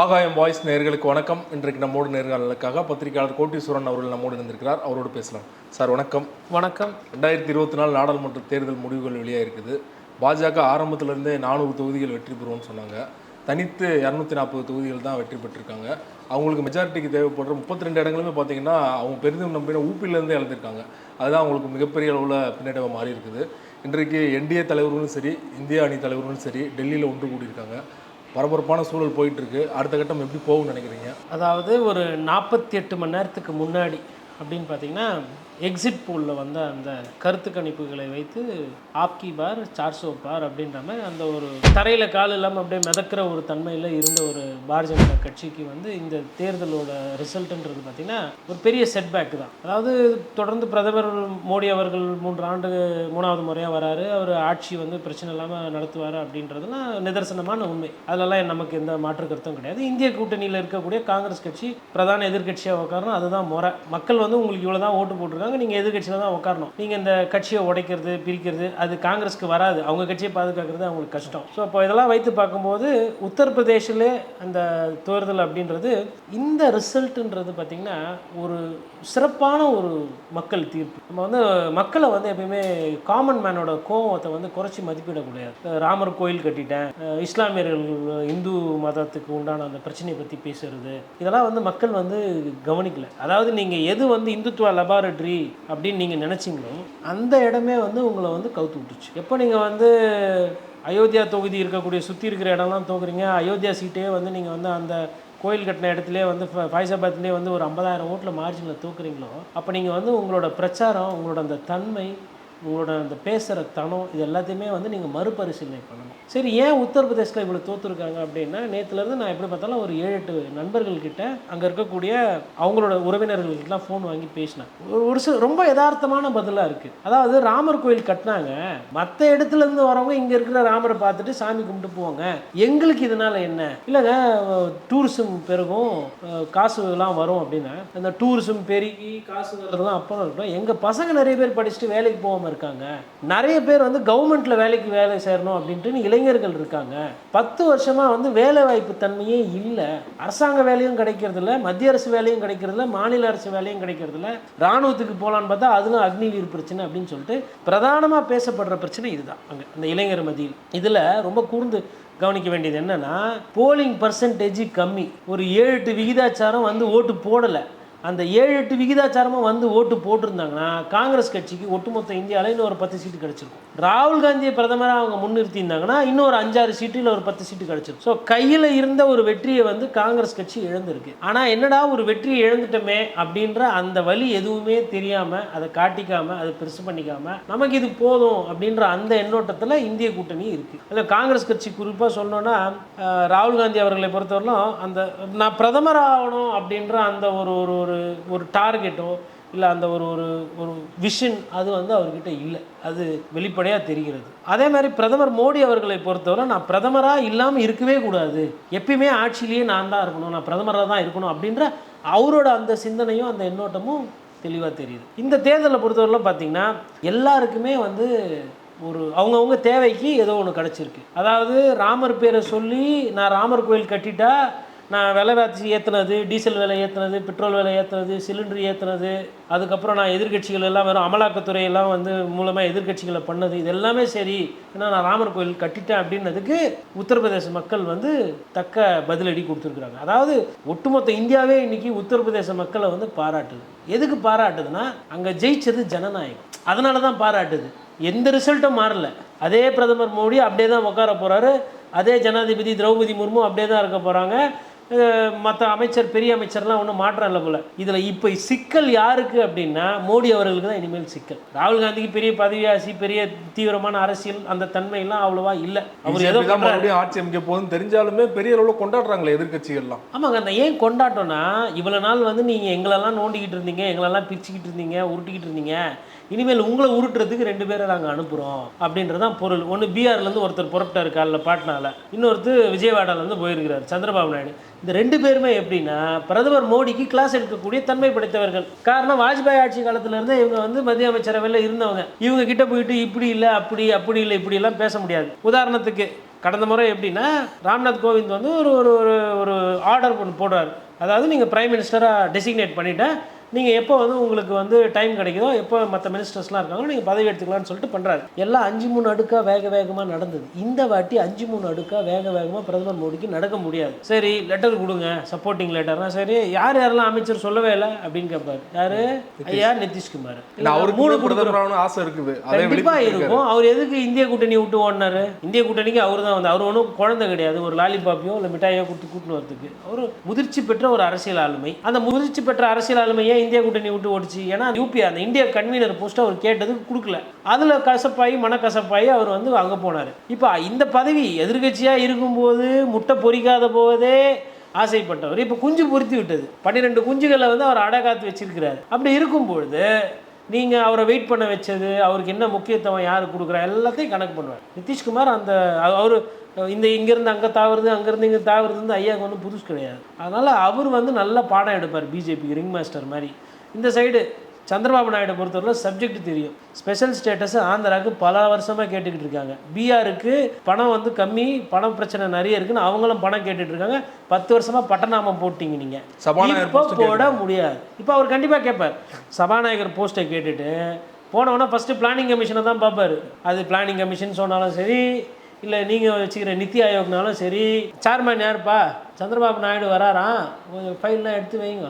ஆகாயம் வாய்ஸ் நேயர்களுக்கு வணக்கம். இன்றைக்கு நம்மோடு நேர்காணலுக்காக பத்திரிகையாளர் கோட்டீஸ்வரன் அவர்கள் நம்மோடு இருந்திருக்கிறார். அவரோடு பேசலாம். சார் வணக்கம். வணக்கம். 2024 நாடாளுமன்ற தேர்தல் முடிவுகள் வெளியாக இருக்குது. பாஜக ஆரம்பத்திலேருந்தே 400 தொகுதிகள் வெற்றி பெறுவோம்னு சொன்னாங்க. தனித்து 240 தொகுதிகள் தான் வெற்றி பெற்றிருக்காங்க. அவங்களுக்கு மெஜாரிட்டிக்கு தேவைப்படுற 32 இடங்களுமே பார்த்தீங்கன்னா அவங்க பெரிதும் நம்பின ஊப்பிலேருந்தே இழந்திருக்காங்க. அதுதான் அவங்களுக்கு மிகப்பெரிய அளவில் பின்னடைவாக மாறி இருக்குது. இன்றைக்கு என்டிஏ தலைவர்களும் சரி, இந்திய அணி தலைவர்களும் சரி டெல்லியில் ஒன்று கூடியிருக்காங்க. பரபரப்பான சூழல் போயிட்டுருக்கு. அடுத்த கட்டம் எப்படி போகும்னு நினைக்கிறீங்க? அதாவது ஒரு 48 மணி நேரத்துக்கு முன்னாடி அப்படின்னு பார்த்தீங்கன்னா எக்ஸிட் போலில் வந்த அந்த கருத்து கணிப்புகளை வைத்து ஆப்கி பார் 400 பார் அப்படின்ற மாதிரி அந்த ஒரு தரையில் கால் இல்லாமல் அப்படியே மிதக்கிற ஒரு தன்மையில் இருந்த ஒரு பாரதிய ஜனதா கட்சிக்கு வந்து இந்த தேர்தலோட ரிசல்ட்டுன்றது பார்த்திங்கன்னா ஒரு பெரிய செட்பேக் தான். அதாவது தொடர்ந்து பிரதமர் மோடி அவர்கள் 3வது முறையாக வராரு. அவர் ஆட்சி வந்து பிரச்சனை இல்லாமல் நடத்துவார் அப்படின்றதுலாம் நிதர்சனமான உண்மை. அதிலெல்லாம் நமக்கு எந்த மாற்று கருத்தும் கிடையாது. இந்திய கூட்டணியில் இருக்கக்கூடிய காங்கிரஸ் கட்சி பிரதான எதிர்கட்சியாக உட்காரணும். அதுதான் முறை. மக்கள் வந்து உங்களுக்கு இவ்வளோ தான் ஓட்டு போட்டிருக்காங்க, நீங்கள் எதிர்கட்சியில் தான் உட்காரணும். நீங்கள் இந்த கட்சியை உடைக்கிறது பிரிக்கிறது அது காங்கிரஸ்க்கு வராது. அவங்க கட்சியை பாதுகாக்கிறது அவங்களுக்கு கஷ்டம். ஸோ இப்போ இதெல்லாம் வைத்து பார்க்கும்போது உத்தரப்பிரதேசில் அந்த தேர்தல் அப்படின்றது இந்த ரிசல்ட்டுன்றது பார்த்திங்கன்னா ஒரு சிறப்பான ஒரு மக்கள் தீர்ப்பு. நம்ம வந்து மக்களை வந்து எப்பயுமே காமன் மேனோட கோவத்தை வந்து குறைச்சி மதிப்பிடக்கூடாது. ராமர் கோயில் கட்டிட்டேன், இஸ்லாமியர்கள் இந்து மதத்துக்கு உண்டான அந்த பிரச்சனையை பற்றி பேசுறது, இதெல்லாம் வந்து மக்கள் வந்து கவனிக்கல. அதாவது நீங்கள் எது வந்து இந்துத்துவ லெபார்டரி அப்படின்னு நீங்கள் நினச்சிங்களோ அந்த இடமே வந்து உங்களை வந்து கவுத்து விட்டுச்சு. எப்போ நீங்கள் வந்து அயோத்தியா தொகுதி இருக்கக்கூடிய சுற்றி இருக்கிற இடம்லாம் தோக்குறீங்க, அயோத்தியா சீட்டே வந்து நீங்கள் வந்து அந்த கோயில் கட்டின இடத்துலேயே வந்து ஃபைசாபாத்லேயே வந்து ஒரு 50,000 ஓட்டில் மார்ஜினில் தூக்குறீங்களோ அப்போ நீங்கள் வந்து உங்களோட பிரச்சாரம், உங்களோட அந்த தன்மை, உங்களோட அந்த பேசுகிற தனம், இது எல்லாத்தையுமே வந்து நீங்கள் மறுபரிசீலனை பண்ணணும். சரி, ஏன் உத்தரப்பிரதேசில் இவ்வளோ தோற்றுருக்காங்க அப்படின்னா, நேற்றுலேருந்து நான் எப்படி பார்த்தாலும் ஒரு 7-8 நண்பர்கள்கிட்ட அங்கே இருக்கக்கூடிய அவங்களோட உறவினர்கள்கிட்டலாம் ஃபோன் வாங்கி பேசினேன். ஒரு சில ரொம்ப யதார்த்தமான பதிலாக இருக்குது. அதாவது ராமர் கோயில் கட்டினாங்க, மற்ற இடத்துலேருந்து வரவங்க இங்கே இருக்கிற ராமரை பார்த்துட்டு சாமி கும்பிட்டு போவாங்க, எங்களுக்கு இதனால் என்ன? இல்லைங்க, டூரிசம் பெருகும், காசுலாம் வரும் அப்படின்னா அந்த டூரிசம் பெருகி காசு வர்றதுலாம் அப்புறம் இருக்கட்டும், எங்கள் பசங்க நிறைய பேர் படிச்சுட்டு வேலைக்கு போகாமல் இருக்காங்க, நிறைய பேர் வந்து கவர்மெண்ட்ல வேலை செய்யணும் அப்படின்ட்டு இளைஞர்கள் இருக்காங்க. 10 வருஷமா வந்து வேலை வாய்ப்பு தன்மையே இல்லை. அரசாங்க வேலையும் கிடைக்கிறது இல்லை, மத்திய அரசு வேலையும் கிடைக்கிறது இல்லை, மாநில அரசு வேலையும் கிடைக்கிறது இல்லை. ராணுவத்துக்கு போகலான்னு பார்த்தா அதுவும் அக்னிவீர் பிரச்சனை அப்படின்னு சொல்லிட்டு பிரதானமாக பேசப்படுற பிரச்சனை இதுதான் அங்கே அந்த இளைஞர் மத்தியில். இதில் ரொம்ப கூர்ந்து கவனிக்க வேண்டியது என்னன்னா, போலிங் பர்சன்டேஜ் கம்மி, ஒரு 7-8 விகிதாச்சாரம் வந்து ஓட்டு போடலை. அந்த 7-8 விகிதாச்சாரமாக வந்து ஓட்டு போட்டிருந்தாங்கன்னா காங்கிரஸ் கட்சிக்கு ஒட்டுமொத்த இந்தியாவில் இன்னும் ஒரு 10 சீட்டு கிடச்சிருக்கும். ராகுல் காந்தியை பிரதமராக அவங்க முன்னிறுத்தியிருந்தாங்கன்னா இன்னும் ஒரு 5-6 சீட்டில் ஒரு 10 சீட்டு கிடச்சிருக்கும். ஸோ கையில் இருந்த ஒரு வெற்றியை வந்து காங்கிரஸ் கட்சி இழந்திருக்கு. ஆனால் என்னடா ஒரு வெற்றியை இழந்துட்டோமே அப்படின்ற அந்த வழி எதுவுமே தெரியாமல், அதை காட்டிக்காமல், அதை பெருசு பண்ணிக்காமல் நமக்கு இது போதும் அப்படின்ற அந்த எண்ணோட்டத்தில் இந்திய கூட்டணி இருக்குது. அதில் காங்கிரஸ் கட்சி குறிப்பாக சொல்லணும்னா ராகுல் காந்தி அவர்களை பொறுத்தவரையிலும் அந்த நான் பிரதமர் ஆகணும் அப்படின்ற அந்த ஒரு டார்கெட்டோ இல்லை அந்த ஒரு விஷன் அது வந்து அவர்கிட்ட இல்லை. அது வெளிப்படையாக தெரிகிறது. அதே மாதிரி பிரதமர் மோடி அவர்களை பொறுத்தவரை நான் பிரதமராக இல்லாமல் இருக்கவே கூடாது, எப்பயுமே ஆட்சியிலேயே நான் தான் இருக்கணும், நான் பிரதமராக தான் இருக்கணும் அப்படின்ற அவரோட அந்த சிந்தனையும் அந்த எண்ணோட்டமும் தெளிவாக தெரியுது. இந்த தேர்தலை பொறுத்தவரையிலும் பார்த்திங்கன்னா எல்லாருக்குமே வந்து ஒரு அவங்கவுங்க தேவைக்கு ஏதோ ஒன்று கிடச்சிருக்கு. அதாவது ராமர் பேரை சொல்லி நான் ராமர் கோயில் கட்டிட்டா நான் விலைவாசி ஏற்றுனது, டீசல் விலை ஏற்றுனது, பெட்ரோல் விலை ஏற்றுனது, சிலிண்டர் ஏற்றுனது, அதுக்கப்புறம் நான் எதிர்கட்சிகள் எல்லாம் வெறும் அமலாக்கத்துறையெல்லாம் வந்து மூலமாக எதிர்கட்சிகளை பண்ணது, இது எல்லாமே சரி, ஏன்னா நான் ராமர் கோயில் கட்டிட்டேன் அப்படின்னதுக்கு உத்தரப்பிரதேச மக்கள் வந்து தக்க பதிலடி கொடுத்துருக்குறாங்க. அதாவது ஒட்டுமொத்த இந்தியாவே இன்றைக்கி உத்தரப்பிரதேச மக்களை வந்து பாராட்டுது. எதுக்கு பாராட்டுதுன்னா அங்கே ஜெயிச்சது ஜனநாயகம், அதனால தான் பாராட்டுது. எந்த ரிசல்ட்டும் மாறல. அதே பிரதமர் மோடி அப்படியே தான் உட்கார போகிறாரு, அதே ஜனாதிபதி திரௌபதி முர்மு அப்படியே தான் இருக்க போகிறாங்க, மற்ற பெரிய அமைச்சர்லாம் ஒன்றும் மாற்றம் இல்லை போல். இதில் இப்போ சிக்கல் யாருக்கு அப்படின்னா மோடி அவர்களுக்கு தான் இனிமேல் சிக்கல். ராகுல் காந்திக்கு பெரிய பதவியாசி, பெரிய தீவிரமான அரசியல் அந்த தன்மையெல்லாம் அவ்வளோவா இல்லை. அவர் ஏதோ ஆட்சி அமைக்க போதுன்னு தெரிஞ்சாலுமே பெரிய அளவில் கொண்டாடுறாங்களே எதிர்கட்சிகள்லாம். ஆமாங்க, அந்த ஏன் கொண்டாட்டோன்னா இவ்வளோ நாள் வந்து நீங்கள் எங்களெல்லாம் நோண்டிக்கிட்டு இருந்தீங்க, எங்களெல்லாம் பிரிச்சுக்கிட்டு இருந்தீங்க, உருட்டிக்கிட்டு இருந்தீங்க, இனிமேல் உங்களை உருட்டுறதுக்கு 2 பேரை நாங்கள் அனுப்புகிறோம் அப்படின்றதான் பொருள். ஒன்று பீகார்லேருந்து ஒருத்தர் புறப்பட்டார் காலைல பாட்னாவில், இன்னொருத்தர் விஜயவாடாலேருந்து போயிருக்கிறார் சந்திரபாபு நாயுடு. இந்த 2 பேருமே எப்படின்னா பிரதமர் மோடிக்கு கிளாஸ் எடுக்கக்கூடிய தன்மை படைத்தவர்கள். காரணம் வாஜ்பாய் ஆட்சி காலத்திலேருந்தே இவங்க வந்து மத்திய அமைச்சரவையில் இருந்தவங்க. இவங்க கிட்ட போயிட்டு இப்படி இல்லை அப்படி இல்லை இப்படியெல்லாம் பேச முடியாது. உதாரணத்துக்கு கடந்த முறை எப்படின்னா ராம்நாத் கோவிந்த் வந்து ஒரு ஒரு ஒரு ஆர்டர் ஒன்று போடுறாரு. அதாவது நீங்கள் பிரைம் மினிஸ்டராக டெசிக்னேட் பண்ணிவிட்டேன், நீங்கள் எப்போ வந்து உங்களுக்கு வந்து டைம் கிடைக்குதோ, எப்போ மற்ற மினிஸ்டர்ஸ்லாம் இருக்காங்களோ நீங்கள் பதவி எடுத்துக்கலாம்னு சொல்லிட்டு பண்ணுறாரு. எல்லாம் 5-3 அடுக்காக வேகமாக நடந்தது. இந்த வாட்டி 5-3 அடுக்காக வேகமாக பிரதமர் மோடிக்கு நடக்க முடியாது. சரி லெட்டர் கொடுங்க, சப்போர்ட்டிங் லெட்டர்னா சரி யாரெல்லாம் அமைச்சர் சொல்லவே இல்லை அப்படின்னு கேட்பாரு. யாரு? ஐயா நிதிஷ்குமார். அவர் 3 பிரதமரான ஆசை இருக்குது. கண்டிப்பாக இருக்கும். அவர் எதுக்கு இந்திய கூட்டணி விட்டு ஓடினாரு? இந்திய கூட்டணிக்கு அவர் தான் வந்து, அவர் ஒன்றும் குழந்தை கிடையாது. ஒரு லாலிபாப்பையோ இல்லை மிட்டாயோ கொடுத்து கூட்டின்னு வரதுக்கு அவர் முதிர்ச்சி பெற்ற ஒரு அரசியல் ஆளுமை. அந்த முதிர்ச்சி பெற்ற அரசியல் ஆளுமையை இந்திய கூட்டணி விட்டு ஓடிச்சு. ஏன்னா யூபி அந்த இந்திய கன்வீனர் போஸ்ட் அவர் கேட்டதுக்கு கொடுக்கல. அதில் கசப்பாயி மனக்கசப்பாயி அவர் வந்து அங்கே போனார். இப்போ இந்த பதவி எதிர்கட்சியாக இருக்கும்போது முட்டை பொறிக்காத போதே ஆசைப்பட்டவர் இப்போ குஞ்சு பொருத்தி விட்டது. 12 குஞ்சுகளை வந்து அவர் அடகாத்து வச்சிருக்கிறார். அப்படி இருக்கும்பொழுது நீங்கள் அவரை வெயிட் பண்ண வச்சது, அவருக்கு என்ன முக்கியத்துவம் யார் கொடுக்குறா எல்லாத்தையும் கணக்கு பண்ணுவார். நிதிஷ்குமார் அந்த அவர் இங்கேருந்து அங்கே தாவுறது, அங்கேருந்து இங்கே தாவுறது வந்து ஐயாவுக்கு வந்து புதுசு கிடையாது. அதனால் அவர் வந்து நல்ல பாடம் எடுப்பார். பிஜேபிக்கு ரிங் மாஸ்டர் மாதிரி. இந்த சைடு சந்திரபாபு நாயுடு பொறுத்தவரை சப்ஜெக்ட் தெரியும். ஸ்பெஷல் ஸ்டேட்டஸ் ஆந்திராவுக்கு பல வருஷமாக கேட்டுக்கிட்டு இருக்காங்க. பீகாருக்கு பணம் வந்து கம்மி, பணம் பிரச்சனை நிறைய இருக்குன்னு அவங்களும் பணம் கேட்டுட்டு இருக்காங்க. 10 வருஷமாக பட்டநாமம் போட்டிங்க நீங்கள், இப்போ போட முடியாது. இப்போ அவர் கண்டிப்பாக கேட்பார். சபாநாயகர் போஸ்ட்டை கேட்டுட்டு போனவொன்னா ஃபஸ்ட்டு பிளானிங் கமிஷனை தான் பார்ப்பார். அது பிளானிங் கமிஷன் சொன்னாலும் சரி, இல்லை நீங்கள் வச்சுக்கிற நித்தி ஆயோக்னாலும் சரி, சேர்மேன் யாருப்பா? சந்திரபாபு நாயுடு வராராம், கொஞ்சம் ஃபைல்லாம் எடுத்து வைங்க,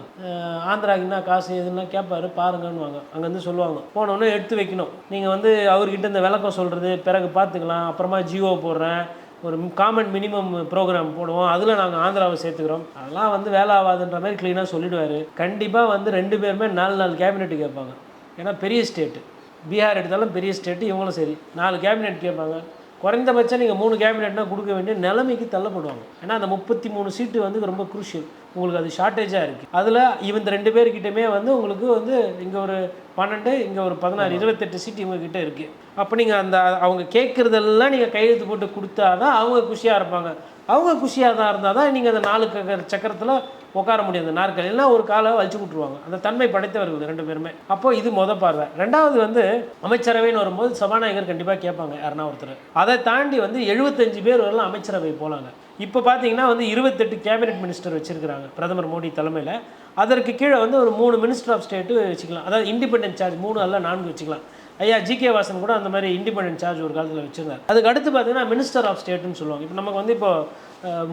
ஆந்திராவுக்கு என்ன காசு எதுன்னா கேட்பாரு, பாருங்கன்னு வாங்க. அங்கேருந்து சொல்லுவாங்க. போனோன்னே எடுத்து வைக்கணும். நீங்கள் வந்து அவர்கிட்ட இந்த விளக்கம் சொல்கிறது பிறகு பார்த்துக்கலாம், அப்புறமா ஜியோ போடுறேன், ஒரு காமன் மினிமம் ப்ரோக்ராம் போடுவோம், அதில் நாங்கள் ஆந்திராவை சேர்த்துக்கிறோம், அதெல்லாம் வந்து வேலை ஆகாதுன்ற மாதிரி க்ளீனாக சொல்லிவிடுவார். கண்டிப்பாக வந்து 2 பேருமே 4 கேபினெட்டு கேட்பாங்க. ஏன்னா பெரிய ஸ்டேட்டு, பீகார் எடுத்தாலும் பெரிய ஸ்டேட்டு, இவங்களும் சரி 4 கேபினெட் கேட்பாங்க. குறைந்தபட்சம் நீங்கள் 3 கேபினெட்னா கொடுக்க வேண்டிய நிலைமைக்கு தள்ளப்படுவாங்க. ஏன்னா அந்த 33 சீட்டு வந்து ரொம்ப குரூஷியல். உங்களுக்கு அது ஷார்ட்டேஜாக இருக்குது. அதில் இந்த 2 பேர்கிட்டமே வந்து உங்களுக்கு வந்து இங்கே ஒரு 12, இங்கே ஒரு 16, 28 சீட்டு இவங்ககிட்ட இருக்குது. அப்போ நீங்கள் அந்த அவங்க கேட்குறதெல்லாம் நீங்கள் கையெழுத்து போட்டு கொடுத்தா தான் அவங்க குஷியாக இருப்பாங்க. அவங்க குஷியாக தான் இருந்தால் தான் நீங்கள் அந்த 4 சக்கரத்தில் உட்கார முடியும். அந்த நாற்காலியெல்லாம் ஒரு காலை வலிச்சு விட்ருவாங்க. அந்த தன்மை படைத்தவர்கள் 2 பேருமே. அப்போ இது பார்வை. 2வது வந்து அமைச்சரவைன்னு வரும்போது சபாநாயகர் கண்டிப்பாக கேட்பாங்க யாருன்னா ஒருத்தர். அதை தாண்டி வந்து 75 பேர் வரலாம் அமைச்சரவை போகலாங்க. இப்போ பார்த்தீங்கன்னா வந்து 28 கேபினெட் மினிஸ்டர் வச்சுருக்கிறாங்க பிரதமர் மோடி தலைமையில். அதற்கு கீழே வந்து ஒரு 3 மினிஸ்டர் ஆஃப் ஸ்டேட்டு வச்சுக்கலாம். அதாவது இண்டிபெண்டன்ட் சார்ஜ் 3 அல்ல 4 வச்சுக்கலாம். ஐயா ஜிகே வாசன் கூட அந்த மாதிரி இண்டிபெண்டன்ட் சார்ஜ் ஒரு காலத்தில் வச்சுருந்தார். அதுக்கு அடுத்து பார்த்தீங்கன்னா மினிஸ்டர் ஆஃப் ஸ்டேட்டுன்னு சொல்லுவாங்க. இப்போ நமக்கு வந்து இப்போ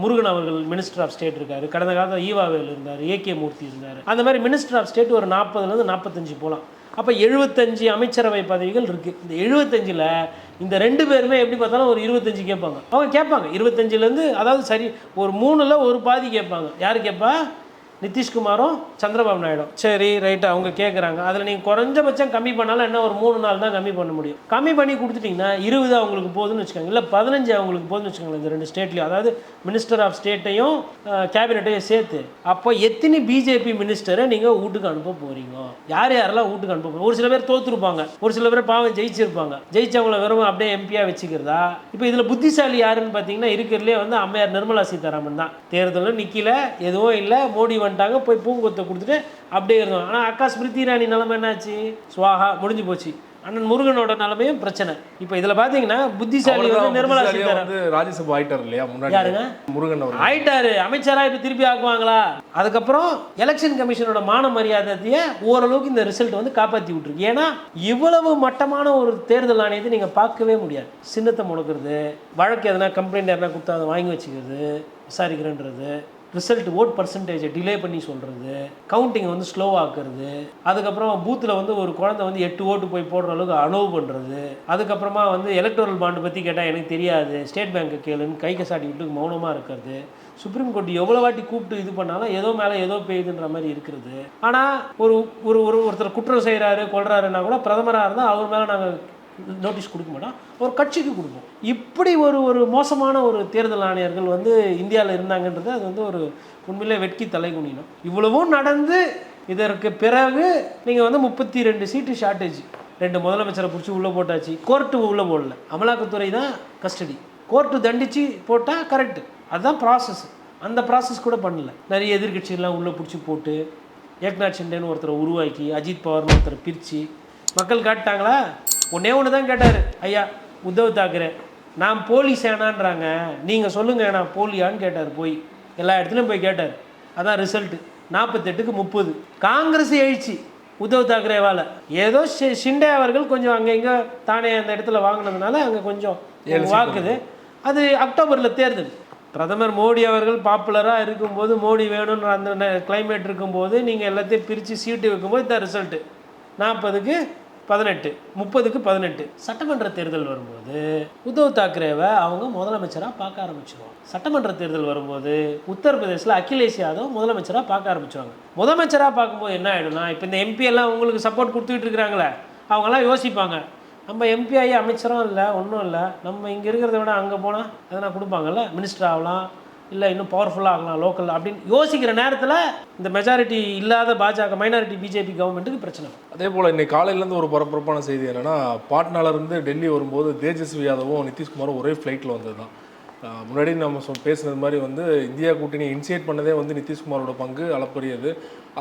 முருகன் அவர்கள் மினிஸ்டர் ஆஃப் ஸ்டேட் இருக்கார். கடந்த காலத்தில் ஈவாவேல் இருந்தார், ஏகே மூர்த்தி இருந்தார். அந்த மாதிரி மினிஸ்டர் ஆஃப் ஸ்டேட் ஒரு 40லேருந்து 45 போகலாம். அப்போ 75 அமைச்சரவை பதவிகள் இருக்குது. இந்த 75ல் இந்த 2 பேருமே எப்படி பார்த்தாலும் ஒரு 25 கேட்பாங்க. அவங்க கேட்பாங்க 25லேருந்து, அதாவது சரி ஒரு 3ல் ஒரு பாதி கேட்பாங்க. யார் கேட்பா? நிதிஷ்குமாரும் சந்திரபாபு நாயுடும். சரி ரைட்டு, அவங்க கேட்குறாங்க. அதில் நீங்கள் குறைஞ்சபட்சம் கம்மி பண்ணாலும் என்ன ஒரு 3 நாள் தான் கம்மி பண்ண முடியும். கம்மி பண்ணி கொடுத்துட்டிங்கன்னா 20 அவங்களுக்கு போதுன்னு வச்சுக்கோங்க, இல்லை 15 அவங்களுக்கு போதுன்னு வச்சுக்கோங்களேன். இந்த 2 ஸ்டேட்லையும், அதாவது மினிஸ்டர் ஆஃப் ஸ்டேட்டையும் கேபினட்டையும் சேர்த்து. அப்போ எத்தனை பிஜேபி மினிஸ்டரை நீங்கள் வீட்டுக்கு அனுப்ப போகிறீங்க? யாரெல்லாம் வீட்டுக்கு அனுப்ப போகிறீங்க? ஒரு சில பேர் தோற்றுருப்பாங்க, ஒரு சில பேர் பாவம் ஜெயிச்சிருப்பாங்க. ஜெயிச்சவங்களை வெறும் அப்படியே எம்பியாக வச்சுக்கிறதா? இப்போ இதில் புத்திசாலி யாருன்னு பார்த்தீங்கன்னா இருக்கிறதுலே வந்து அம்மையார் நிர்மலா சீதாராமன் தான். தேர்தலும் நிற்கல, எதுவும் இல்லை, மோடி வந்துட்டாங்க, போய் பூங்கொத்தை கொடுத்துட்டு அப்படியே இருந்தோம். ஆனால் அக்கா ஸ்மிருதி இரானி நிலைமை என்னாச்சு? ஸ்வாஹா, முடிஞ்சு போச்சு. அண்ணன் முருகனோட நிலைமையும் பிரச்சனை. இப்போ இதில் பார்த்தீங்கன்னா புத்திசாலி வந்து நிர்மலா சீதாராமன் ராஜ்யசபா ஆயிட்டார் இல்லையா? முன்னாடி யாருங்க முருகன் அவர் ஆயிட்டாரு அமைச்சராக. இப்போ திருப்பி ஆக்குவாங்களா? அதுக்கப்புறம் எலெக்ஷன் கமிஷனோட மான மரியாதையை ஓரளவுக்கு இந்த ரிசல்ட் வந்து காப்பாற்றி விட்டுருக்கு. ஏன்னா இவ்வளவு மட்டமான ஒரு தேர்தல் ஆணையத்தை நீங்கள் பார்க்கவே முடியாது. சின்னத்தை முடக்கிறது, வழக்கு எதனா கம்ப்ளைண்ட் எதனா கொடுத்தா அதை வாங்கி வச்சுக்கிறது, விசாரிக்கிறேன்றது, ரிசல்ட் ஓட் பர்சன்டேஜை டிலே பண்ணி சொல்கிறது, கவுண்டிங் வந்து ஸ்லோவாக்குறது, அதுக்கப்புறம் பூத்தில் வந்து ஒரு குழந்தை வந்து 8 ஓட்டு போய் போடுற அளவுக்கு அலோவ் பண்ணுறது, அதுக்கப்புறமா வந்து எலக்டோரல் பாண்டு பற்றி கேட்டால் எனக்கு தெரியாது, ஸ்டேட் பேங்க்கை கேளுன்னு கை கசாட்டி விட்டு மௌனமாக இருக்கிறது, சுப்ரீம் கோர்ட் எவ்வளோ வாட்டி கூப்பிட்டு இது பண்ணாலும் ஏதோ மேலே ஏதோ பெய்யுதுன்ற மாதிரி இருக்கிறது. ஆனால் ஒருத்தர் குற்றம் செய்கிறாரு கொள்றாருன்னா கூட பிரதமராக இருந்தால் அவர் மேலே நாங்கள் நோட்டீஸ் கொடுக்க மாட்டோம், ஒரு கட்சிக்கு கொடுப்போம். இப்படி ஒரு மோசமான ஒரு தேர்தல் ஆணையர்கள் வந்து இந்தியாவில் இருந்தாங்கன்றது அது வந்து ஒரு உண்மையிலே வெட்கி தலைகுனிணும். இவ்வளவும் நடந்து இதற்கு பிறகு நீங்கள் வந்து 32 சீட்டு ஷார்ட்டேஜ், 2 முதலமைச்சரை பிடிச்சி உள்ளே போட்டாச்சு. கோர்ட்டு உள்ளே போடல, அமலாக்கத்துறை தான் கஸ்டடி. கோர்ட்டு தண்டித்து போட்டால் கரெக்டு, அதுதான் ப்ராசஸ். அந்த ப்ராசஸ் கூட பண்ணல. நிறைய எதிர்கட்சிகள்லாம் உள்ளே பிடிச்சி போட்டு ஏக்நாத் ஷிண்டேன்னு ஒருத்தரை உருவாக்கி அஜித் பவார்னு ஒருத்தரை பிரித்து மக்கள் காட்டாங்களா? ஒன்றே ஒன்று தான் கேட்டார், ஐயா உத்தவ் தாக்கரே நான் போலி சேனான்றாங்க, நீங்கள் சொல்லுங்கள் நான் போலியான்னு கேட்டார். போய் எல்லா இடத்துலையும் போய் கேட்டார். அதான் ரிசல்ட்டு 48க்கு 30. காங்கிரஸ் எழுச்சி உத்தவ் தாக்கரேவால். ஏதோ ஷிண்டே அவர்கள் கொஞ்சம் அங்கே இங்கே தானே அந்த இடத்துல வாங்கினதுனால அங்கே கொஞ்சம் வாக்குது. அது அக்டோபரில் தேர்தல். பிரதமர் மோடி அவர்கள் பாப்புலராக இருக்கும்போது, மோடி வேணும்னு அந்த கிளைமேட் இருக்கும்போது நீங்கள் எல்லாத்தையும் பிரித்து சீட்டு வைக்கும்போது இந்த ரிசல்ட்டு 40க்கு 18, 30க்கு 18. சட்டமன்ற தேர்தல் வரும்போது உத்தவ் தாக்கரேவை அவங்க முதலமைச்சராக பார்க்க ஆரம்பிச்சிருவாங்க. சட்டமன்ற தேர்தல் வரும்போது உத்தரப்பிரதேசில் அகிலேஷ் யாதவ் முதலமைச்சராக பார்க்க ஆரம்பிச்சுவாங்க. முதலமைச்சராக பார்க்கும்போது என்ன ஆகிடும்னா, இப்போ இந்த எம்பி எல்லாம் உங்களுக்கு சப்போர்ட் கொடுத்துக்கிட்டு இருக்கிறாங்களே, அவங்கெல்லாம் யோசிப்பாங்க, நம்ம எம்பி ஆகி அமைச்சரும் இல்லை ஒன்றும் இல்லை, நம்ம இங்கே இருக்கிறத விட அங்கே போனால் எதனா கொடுப்பாங்கல்ல, மினிஸ்டர் ஆகலாம், இல்லை இன்னும் பவர்ஃபுல்லாக ஆகலாம் லோக்கல் அப்படின்னு யோசிக்கிற நேரத்தில் இந்த மெஜாரிட்டி இல்லாத பாஜக மைனாரிட்டி பிஜேபி கவர்மெண்ட்டுக்கு பிரச்சனை. அதே போல் இன்னைக்கு காலையிலேருந்து ஒரு பரபரப்பான செய்தி என்னென்னா, பாட்னாலேருந்து டெல்லி வரும்போது தேஜஸ்வி யாதவும் நிதிஷ்குமாரும் ஒரே ஃப்ளைட்டில் வந்தது தான். முன்னாடி நம்ம பேசுனது மாதிரி இந்தியா கூட்டணி இனிஷியேட் பண்ணதே நிதிஷ்குமாரோட பங்கு அளப்பரியது.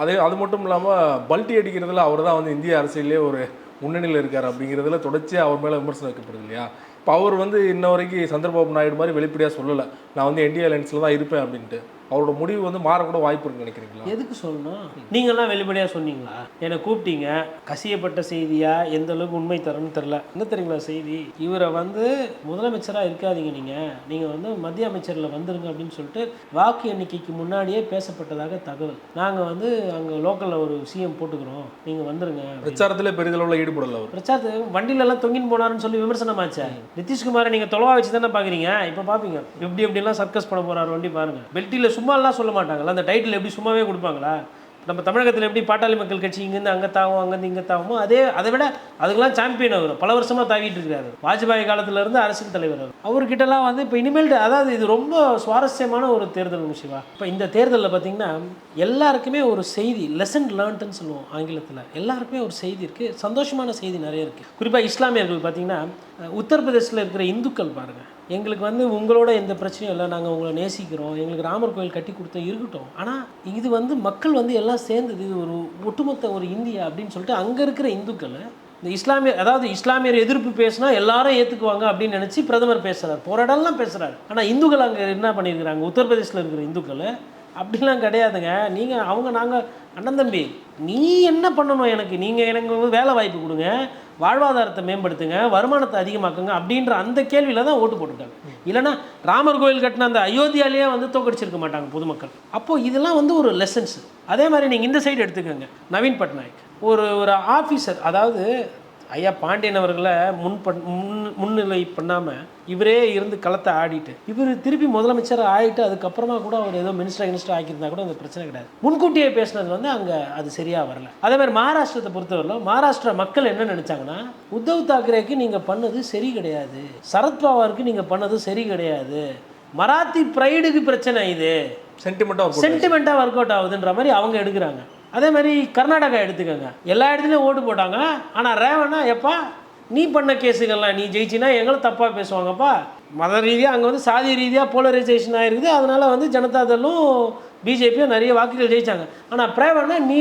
அது மட்டும் இல்லாமல் பல்ட்டி அடிக்கிறதுல அவர் தான் இந்திய அரசியலே ஒரு முன்னணியில் இருக்கார் அப்படிங்கிறதுல தொடர்ச்சியாக அவர் மேலே விமர்சனம் வைக்கப்படுது இல்லையா? இப்போ அவர் இன்ன வரைக்கும் சந்திரபாபு நாயுடு மாதிரி வெளிப்படையாக சொல்லலை, நான் என்டிஏ அலையன்ஸில் தான் இருப்பேன் அப்படின்ட்டு. அவரோட முடிவு மாறக்கூட வாய்ப்பு இருக்குன்னு நினைக்கிறீங்களா? எதுக்கு சொல்லணும்? நீங்கள்லாம் வெளிப்படையாக சொன்னீங்களா? என்னை கூப்பிட்டீங்க, கசியப்பட்ட செய்தியா எந்த அளவுக்கு உண்மை தரணும்னு தெரில. என்ன தெரியுங்களா செய்தி? இவரை முதலமைச்சராக இருக்காதீங்க, நீங்கள் மத்திய அமைச்சரில் வந்துருங்க அப்படின்னு சொல்லிட்டு வாக்கு எண்ணிக்கைக்கு முன்னாடியே பேசப்பட்டதாக தகவல். நாங்கள் அங்கே லோக்கலில் ஒரு சிஎம் போட்டுக்கிறோம், நீங்கள் வந்துருங்க. பிரச்சாரத்தில் பெரிதளவில் ஈடுபடல. அவர் பிரச்சாரத்துக்கு வண்டியிலெல்லாம் தொங்கின்னு போனாருன்னு சொல்லி விமர்சனமாச்சா? நிதிஷ்குமாரை நீங்கள் தொலைவா வச்சு தானே பார்க்குறீங்க. இப்போ பார்ப்பீங்க எப்படிலாம் சர்க்கஸ் பண்ண போகிறார் வண்டி பாருங்கள். பெல்ட்டில் சும்மாலாம் சொல்ல மாட்டாங்களா? அந்த டைட்டில் எப்படி சும்மாவே கொடுப்பாங்களா? நம்ம தமிழகத்தில் எப்படி பாட்டாளி மக்கள் கட்சி இங்கேருந்து அங்கே தாவும் அங்கேருந்து இங்கே தாவுமோ அதை விட அதுக்கெல்லாம் சாம்பியன் அவர் பல வருஷமாக தாவிட்டு இருக்காரு. வாஜ்பாய் காலத்திலேருந்து அரசியல் தலைவர் அவர்கிட்டலாம் இப்போ இனிமேல் அதாவது இது ரொம்ப சுவாரஸ்யமான ஒரு தேர்தல் சிவா. இப்போ இந்த தேர்தலில் பார்த்தீங்கன்னா எல்லாருக்குமே ஒரு செய்தி, லெசன் லேர்ன்ட்டுன்னு சொல்லுவோம் ஆங்கிலத்தில். எல்லாருக்குமே ஒரு செய்தி இருக்குது, சந்தோஷமான செய்தி நிறைய இருக்குது. குறிப்பாக இஸ்லாமியர்கள் பார்த்தீங்கன்னா உத்தரப்பிரதேசில் இருக்கிற இந்துக்கள் பாருங்கள், எங்களுக்கு உங்களோட எந்த பிரச்சனையும் இல்லை, நாங்கள் உங்களை நேசிக்கிறோம், எங்களுக்கு ராமர் கோயில் கட்டி கொடுத்தா இருக்கட்டும், ஆனால் இது மக்கள் எல்லாம் சேர்ந்தது, இது ஒரு ஒட்டுமொத்த ஒரு இந்தியா அப்படின்னு சொல்லிட்டு அங்கே இருக்கிற இந்துக்கள் இந்த இஸ்லாமியர் எதிர்ப்பு பேசினா எல்லாரும் ஏற்றுக்குவாங்க அப்படின்னு நினச்சி பிரதமர் பேசுகிறார், போராடலாம் பேசுகிறார். ஆனால் இந்துக்கள் அங்கே என்ன பண்ணியிருக்கிறாங்க, உத்தரப்பிரதேசில் இருக்கிற இந்துக்கள் அப்படிலாம் கிடையாதுங்க. நாங்கள் அண்ணன் தம்பி, நீ என்ன பண்ணணும், எனக்கு வேலை வாய்ப்பு கொடுங்க, வாழ்வாதாரத்தை மேம்படுத்துங்க, வருமானத்தை அதிகமாக்குங்க அப்படின்ற அந்த கேள்வியில் தான் ஓட்டு போட்டுட்டாங்க. இல்லைனா ராமர் கோயில் கட்டின அந்த அயோத்தியாலேயே தோக்கடிச்சிருக்க மாட்டாங்க பொதுமக்கள். அப்போது இதெல்லாம் ஒரு லெசன்ஸ். அதே மாதிரி நீங்கள் இந்த சைடு எடுத்துக்கோங்க, நவீன் பட்நாயக் ஒரு ஆஃபீஸர், அதாவது ஐயா பாண்டியன் அவர்களை முன்னிலை பண்ணாமல் இவரே இருந்து களத்தை ஆடிட்டு இவர் திருப்பி முதலமைச்சர் ஆகிட்டு அதுக்கப்புறமா கூட அவர் ஏதோ மினிஸ்டர் ஆக்கியிருந்தா கூட அந்த பிரச்சனை கிடையாது. முன்கூட்டியே பேசினது அங்கே அது சரியாக வரல. அதே மாதிரி மகாராஷ்டிரத்தை பொறுத்தவரையிலும் மகாராஷ்டிரா மக்கள் என்ன நினச்சாங்கன்னா, உத்தவ் தாக்கரேக்கு நீங்கள் பண்ணது சரி கிடையாது, சரத்பவாருக்கு நீங்கள் பண்ணது சரி கிடையாது, மராத்தி ப்ரைடுக்கு பிரச்சனை, இது சென்டிமெண்ட்டாக ஒர்க் அவுட் ஆகுதுன்ற மாதிரி அவங்க எடுக்கிறாங்க. அதே மாதிரி கர்நாடகா எடுத்துக்கோங்க, எல்லா இடத்துலையும் ஓட்டு போட்டாங்க. ஆனால் ரேவண்ணா எப்பா நீ பண்ண கேஸுகள்லாம் நீ ஜெயிச்சின்னா எங்களை தப்பாக பேசுவாங்கப்பா. மத ரீதியாக அங்கே சாதி ரீதியாக போலரைசேஷன் ஆகிருக்குது. அதனால் ஜனதாதளும் பிஜேபியும் நிறைய வாக்குகள் ஜெயித்தாங்க. ஆனால் பிரேவண்ணா நீ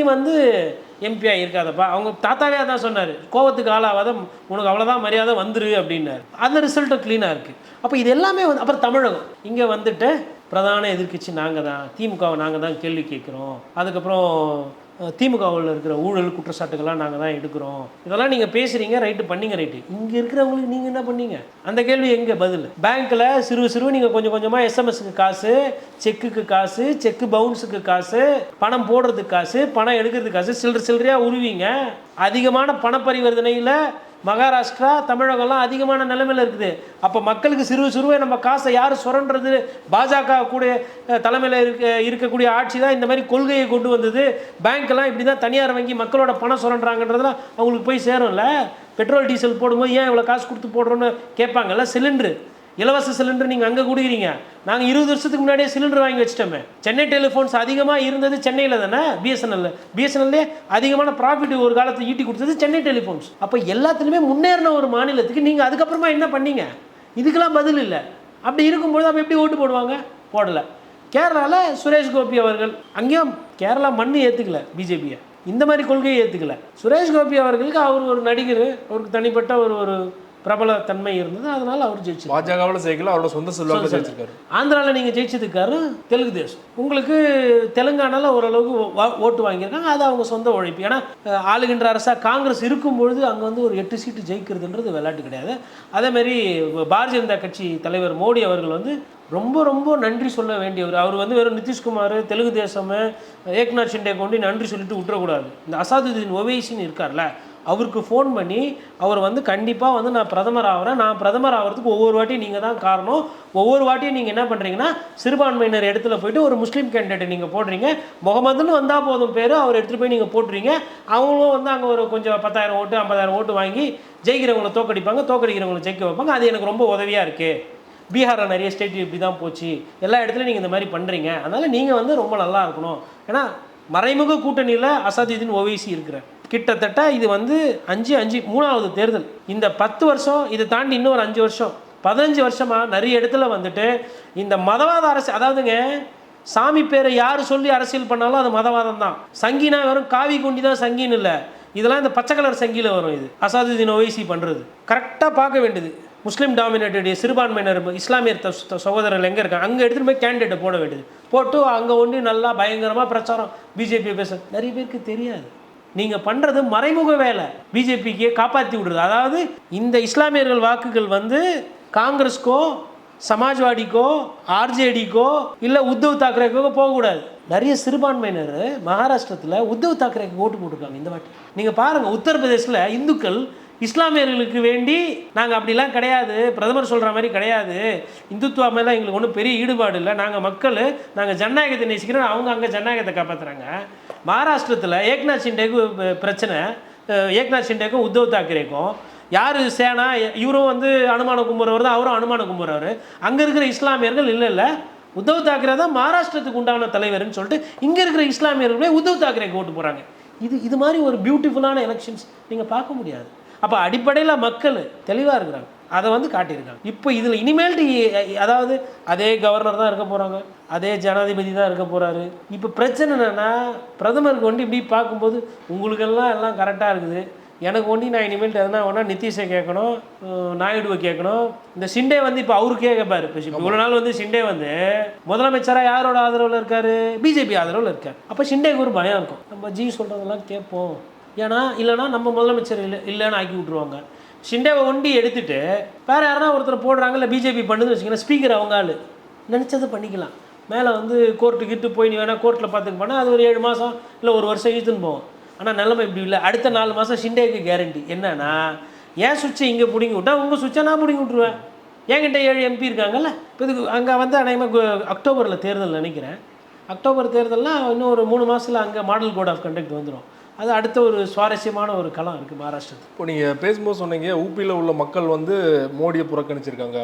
எம்பியாக இருக்காதப்பா, அவங்க தாத்தாவே தான் சொன்னார், கோவத்துக்கு ஆளாவாத, உனக்கு அவ்வளோதான் மரியாதை வந்துரு அப்படின்னாரு. அந்த ரிசல்ட்டும் க்ளீனாக இருக்குது. அப்போ இது எல்லாமே அப்புறம் தமிழகம் இங்கே பிரதான எதிர்க்கட்சி நாங்கள் தான், திமுகவை நாங்கள் தான் கேள்வி கேட்குறோம், அதுக்கப்புறம் திமுகவில் இருக்கிற ஊழல் குற்றச்சாட்டுகள்லாம் நாங்கள் தான் எடுக்கிறோம், இதெல்லாம் நீங்கள் பேசுகிறீங்க, ரைட்டு பண்ணீங்க, ரைட்டு. இங்கே இருக்கிறவங்களுக்கு நீங்கள் என்ன பண்ணீங்க? அந்த கேள்வி எங்கே பதில்? பேங்க்கில் சிறு நீங்கள் கொஞ்சம் கொஞ்சமாக எஸ்எம்எஸ்க்கு காசு, செக்குக்கு காசு, செக்கு பவுன்ஸுக்கு காசு, பணம் போடுறதுக்கு காசு, பணம் எடுக்கிறதுக்கு காசு, சில்லறையாக உருவீங்க. அதிகமான பணப்பரிவர்த்தனையில் மகாராஷ்டிரா தமிழகம்லாம் அதிகமான நிலைமையில் இருக்குது. அப்போ மக்களுக்கு சிறுவை நம்ம காசை யார் சுரண்டுறது? பாஜக கூட தலைமையில் இருக்கக்கூடிய ஆட்சி தான் இந்த மாதிரி கொள்கையை கொண்டு வந்தது. பேங்க்கெல்லாம் இப்படி தான் தனியார் வங்கி மக்களோட பணம் சுரண்டுறாங்கன்றதுலாம் அவங்களுக்கு போய் சேரும்ல. பெட்ரோல் டீசல் போடும்போது ஏன் இவ்வளோ காசு கொடுத்து போடுறோன்னு கேட்பாங்கல்ல. சிலிண்டரு, இலவச சிலிண்டர் நீங்கள் அங்கே கொடுக்குறீங்க, நாங்கள் 20 வருஷத்துக்கு முன்னாடியே சிலிண்டர் வாங்கி வச்சிட்டோமே. சென்னை டெலிஃபோன்ஸ் அதிகமாக இருந்தது சென்னையில் தானே, பிஎஸ்என்எல்லே அதிகமான ப்ராஃபிட் ஒரு காலத்தில் ஈட்டி கொடுத்தது சென்னை டெலிஃபோன்ஸ். அப்போ எல்லாத்துலேயுமே முன்னேறின ஒரு மாநிலத்துக்கு நீங்கள் அதுக்கப்புறமா என்ன பண்ணீங்க? இதுக்கெல்லாம் பதில் இல்லை. அப்படி இருக்கும்போது அப்போ எப்படி ஓட்டு போடுவாங்க? போடலை. கேரளாவில் சுரேஷ் கோபி அவர்கள், அங்கேயும் கேரளா மண்ணு ஏற்றுக்கல பிஜேபியை, இந்த மாதிரி கொள்கையை ஏற்றுக்கல. சுரேஷ் கோபி அவர்களுக்கு அவர் ஒரு நடிகர், அவருக்கு தனிப்பட்ட ஒரு பிரபல தன்மை இருந்தது, அதனால் அவர் ஜெயிச்சு. பாஜகவில் ஜெயிக்கல, அவரோட சொந்த செல்வாக்கு ஜெயிச்சிருக்காரு. ஆந்திராவில் நீங்கள் ஜெயிச்சதுக்காரு தெலுங்கு தேசம், உங்களுக்கு தெலுங்கானாவில் ஓரளவுக்கு ஓட்டு வாங்கியிருக்காங்க, அது அவங்க சொந்த உழைப்பு. ஏன்னா ஆளுகின்ற அரசாக காங்கிரஸ் இருக்கும்பொழுது அங்கே வந்து ஒரு 8 சீட்டு ஜெயிக்கிறதுன்றது விளையாட்டு கிடையாது. அதேமாரி பாரதிய ஜனதா கட்சி தலைவர் மோடி அவர்கள் வந்து ரொம்ப ரொம்ப நன்றி சொல்ல வேண்டியவர். அவர் வந்து வெறும் நிதிஷ்குமார், தெலுங்கு தேசம், ஏக்நாத் ஷிண்டே கொண்டு நன்றி சொல்லிட்டு விட்டுறக்கூடாது. இந்த அசாதுதீன் ஒவைசின்னு இருக்கார்ல, அவருக்கு ஃபோன் பண்ணி அவர் வந்து கண்டிப்பாக வந்து நான் பிரதமர் ஆகிறேன், நான் பிரதமர் ஆகிறதுக்கு ஒவ்வொரு வாட்டியும் நீங்கள் தான் காரணம், ஒவ்வொரு வாட்டியும் நீங்கள் என்ன பண்ணுறீங்கன்னா சிறுபான்மையினர் இடத்துல போய்ட்டு ஒரு முஸ்லீம் கேண்டிடேட்டை நீங்கள் போடுறீங்க, முகமதுன்னு வந்தால் போதும் பேர், அவர் எடுத்துகிட்டு போய் நீங்கள் போட்டுறீங்க, அவங்களும் வந்து அங்கே ஒரு கொஞ்சம் 10,000 ஓட்டு 50,000 ஓட்டு வாங்கி ஜெயிக்கிறவங்களை தோக்கடிப்பாங்க, தோக்கடிக்கிறவங்களை ஜெயிக்க வைப்பாங்க. அது எனக்கு ரொம்ப உதவியாக இருக்குது. பீகாரில் நிறைய ஸ்டேட் இப்படி தான் போச்சு, எல்லா இடத்துலையும் நீங்கள் இந்த மாதிரி பண்ணுறீங்க, அதனால் நீங்கள் வந்து ரொம்ப நல்லா இருக்கணும். ஏன்னா மறைமுக கூட்டணியில் அசாதுதீன் ஒவைசி இருக்கிறார். கிட்டத்தட்ட இது வந்து 3வது தேர்தல். இந்த 10 வருஷம் இதை தாண்டி இன்னொரு 5 வருஷம் 15 வருஷமாக நிறைய இடத்துல வந்துட்டு இந்த மதவாத அரசியல், அதாவதுங்க சாமி பேரை யார் சொல்லி அரசியல் பண்ணாலும் அது மதவாதம் தான். சங்கினா வெறும் காவி கொண்டி தான் சங்கின்னு இல்லை, இதெல்லாம் இந்த பச்சை கலர் சங்கியில் வரும். இது அசாதுதீன் ஒவைசி பண்ணுறது கரெக்டாக பார்க்க வேண்டியது. முஸ்லீம் டாமினேட்டட் சிறுபான்மையினர் இஸ்லாமியர் சகோதரர்கள் எங்கே இருக்காங்க அங்கே எடுத்துகிட்டு போய் கேண்டிடேட்டை போட வேண்டியது, போட்டு அங்கே ஒன்று நல்லா பயங்கரமாக பிரச்சாரம் பிஜேபி பேச. நிறைய பேருக்கு தெரியாது நீங்கள் பண்ணுறது மறைமுக வேலை, பிஜேபிக்கே காப்பாற்றி விடுறது. அதாவது இந்த இஸ்லாமியர்கள் வாக்குகள் வந்து காங்கிரஸ்க்கோ சமாஜ்வாடிக்கோ ஆர்ஜேடிக்கோ இல்லை உத்தவ் தாக்கரேக்கோ போகக்கூடாது. நிறைய சிறுபான்மையினர் மகாராஷ்டிரத்தில் உத்தவ் தாக்கரேக்கு ஓட்டு போட்டிருக்காங்க இந்த வாட்டி. நீங்கள் பாருங்கள், உத்தரப்பிரதேசில் இந்துக்கள் இஸ்லாமியர்களுக்கு வேண்டி நாங்கள் அப்படிலாம் கிடையாது, பிரதமர் சொல்கிற மாதிரி கிடையாது, இந்துத்துவா மேலே எங்களுக்கு ஒன்றும் பெரிய ஈடுபாடு இல்லை, நாங்கள் மக்கள், நாங்கள் ஜனநாயகத்தை நேசிக்கிறோம், அவங்க அங்கே ஜனநாயகத்தை காப்பாற்றுறாங்க. மகாராஷ்டிரத்தில் ஏக்நாத் ஷிண்டேக்கு பிரச்சனை, ஏக்நாத் ஷிண்டேக்கும் உத்தவ் தாக்கரேக்கும் யார் சேனா, இவரும் வந்து அனுமான கும்புறவர் தான், அவரும் அனுமான கும்புறவர். அங்கே இருக்கிற இஸ்லாமியர்கள் இல்லை உத்தவ் தாக்கரே தான் மகாராஷ்டிரத்துக்கு உண்டான தலைவர்னு சொல்லிட்டு இங்கே இருக்கிற இஸ்லாமியர்களே உத்தவ் தாக்கரேக்கு ஓட்டு போகிறாங்க. இது மாதிரி ஒரு பியூட்டிஃபுல்லான எலெக்ஷன்ஸ் நீங்கள் பார்க்க முடியாது. அப்போ அடிப்படையில் மக்கள் தெளிவாக இருக்கிறாங்க, அதை வந்து காட்டியிருக்காங்க. இப்போ இதில் இனிமேல்ட்டு அதாவது அதே கவர்னர் தான் இருக்க போகிறாங்க, அதே ஜனாதிபதி தான் இருக்க போகிறாரு. இப்போ பிரச்சனை என்னென்னா பிரதமருக்கு ஒண்டி இப்படி பார்க்கும்போது உங்களுக்கெல்லாம் எல்லாம் கரெக்டாக இருக்குது, எனக்கு ஒண்டி நான் இனிமேல்ட்டு எதனா வேணால் நிதிஷை கேட்கணும், நாயுடுவை கேட்கணும். இந்த ஷிண்டே வந்து இப்போ அவருக்கே கேட்பார். இப்போ இவ்வளோ நாள் வந்து ஷிண்டே வந்து முதலமைச்சராக யாரோட ஆதரவில் இருக்கார், பிஜேபி ஆதரவில் இருக்கார். அப்போ ஷிண்டேக்கு ஒரு பயம் இருக்கும், நம்ம ஜி சொல்கிறதெல்லாம் கேட்போம், ஏன்னா இல்லைனா நம்ம முதலமைச்சர் இல்லைன்னு ஆக்கி விட்ருவாங்க. ஷிண்டேவை ஒண்டி எடுத்துகிட்டு வேறு யாருன்னா ஒருத்தர் போடுறாங்க, இல்லை பிஜேபி பண்ணுதுன்னு வச்சுக்கோங்க, ஸ்பீக்கர் அவங்க ஆள் நினச்சதை பண்ணிக்கலாம். மேலே வந்து கோர்ட்டுக்கிட்டு போய் நீ வேணால் கோர்ட்டில் பார்த்துக்க போனால் அது ஒரு 7 மாதம் இல்லை 1 வருஷம் இழுத்துன்னு போவோம். ஆனால் நிலைமை இப்படி இல்லை. அடுத்த 4 மாதம் ஷிண்டேக்கு கேரண்டி என்னன்னா, ஏன் சுவிட்சை இங்கே பிடிங்கி விட்டா உங்கள் சுவிட்சை நான் பிடிங்கி விட்ருவேன். என்கிட்ட 7 MP இருக்காங்கல்ல. இப்போ இதுக்கு அங்கே வந்து அநேகமாக அக்டோபரில் தேர்தல் நினைக்கிறேன். அக்டோபர் தேர்தல்லாம் இன்னும் ஒரு 3 மாதத்தில் அங்கே மாடல் கோட் ஆஃப் கண்டக்ட் வந்துடும். அது அடுத்த ஒரு சுவாரஸ்யமான ஒரு களம் இருக்குது மகாராஷ்டிரத்தில். இப்போ நீங்கள் பேசும்போது சொன்னீங்க ஊபியில் உள்ள மக்கள் வந்து மோடியை புறக்கணிச்சிருக்காங்க.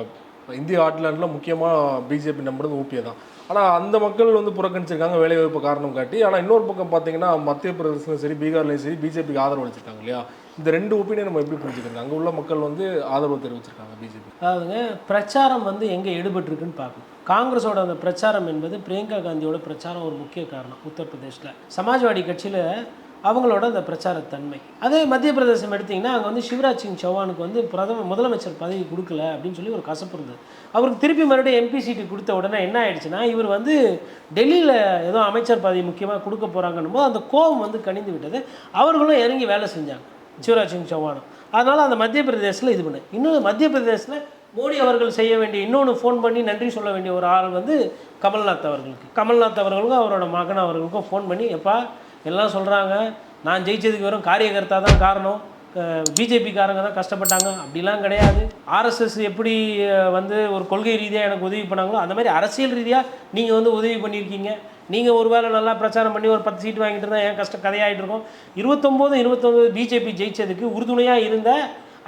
இந்திய ஹார்ட்லேண்டில் முக்கியமாக பிஜேபி நம்புறது ஊபியை தான். ஆனால் அந்த மக்கள் வந்து புறக்கணிச்சிருக்காங்க வேலைவாய்ப்பு காரணம் காட்டி. ஆனால் இன்னொரு பக்கம் பார்த்தீங்கன்னா மத்திய பிரதேசம் சரி பீகார்லையும் சரி பிஜேபிக்கு ஆதரவு அளிச்சிருக்காங்க இல்லையா? இந்த 2 ஒப்பீனியன் நம்ம எப்படி புரிஞ்சுக்கிறாங்க? அங்கே உள்ள மக்கள் வந்து ஆதரவு தெரிவிச்சிருக்காங்க பிஜேபி. அதாவதுங்க பிரச்சாரம் வந்து எங்கே ஈடுபட்டிருக்குன்னு பார்க்கணும். காங்கிரஸோட அந்த பிரச்சாரம் என்பது பிரியங்கா காந்தியோட பிரச்சாரம் ஒரு முக்கிய காரணம். உத்தரப்பிரதேசில் சமாஜ்வாடி கட்சியில் அவங்களோட அந்த பிரச்சாரத்தன்மை. அதே மத்திய பிரதேசம் எடுத்திங்கன்னா அங்கே வந்து சிவராஜ் சிங் சௌஹானுக்கு வந்து முதலமைச்சர் பதவி கொடுக்கல அப்படின்னு சொல்லி ஒரு கசப்பு இருந்தது. அவருக்கு திருப்பி மறுபடியும் MP சீட்டு கொடுத்த உடனே என்ன ஆயிடுச்சுன்னா, இவர் வந்து டெல்லியில் ஏதோ அமைச்சர் பதவி முக்கியமாக கொடுக்க போகிறாங்கன்னும் போது அந்த கோபம் வந்து கனிந்து விட்டது. அவர்களும் இறங்கி வேலை செஞ்சாங்க சிவராஜ் சிங் சௌஹானும். அதனால் அந்த மத்திய பிரதேசத்தில் இது பண்ணு. இன்னொன்று மத்திய பிரதேசத்தில் மோடி அவர்கள் செய்ய வேண்டிய இன்னொன்று ஃபோன் பண்ணி நன்றி சொல்ல வேண்டிய ஒரு ஆள் வந்து கமல்நாத் அவர்களுக்கு. கமல்நாத் அவர்களுக்கும் அவரோட மகன் அவர்களுக்கும் ஃபோன் பண்ணி, எப்பா எல்லாம் சொல்கிறாங்க நான் ஜெயிச்சதுக்கு வெறும் காரியகர்த்தா தான் காரணம், பிஜேபிக்காரங்க தான் கஷ்டப்பட்டாங்க, அப்படிலாம் கிடையாது. RSS எப்படி வந்து ஒரு கொள்கை ரீதியாக எனக்கு உதவி பண்ணாங்களோ அந்த மாதிரி அரசியல் ரீதியாக நீங்கள் வந்து உதவி பண்ணியிருக்கீங்க. நீங்கள் ஒரு வேளை நல்லா பிரச்சாரம் பண்ணி ஒரு 10 சீட்டு வாங்கிட்டு இருந்தால் ஏன் கதையாகிட்டு இருக்கோம். 29 பிஜேபி ஜெயிச்சதுக்கு உறுதுணையாக இருந்த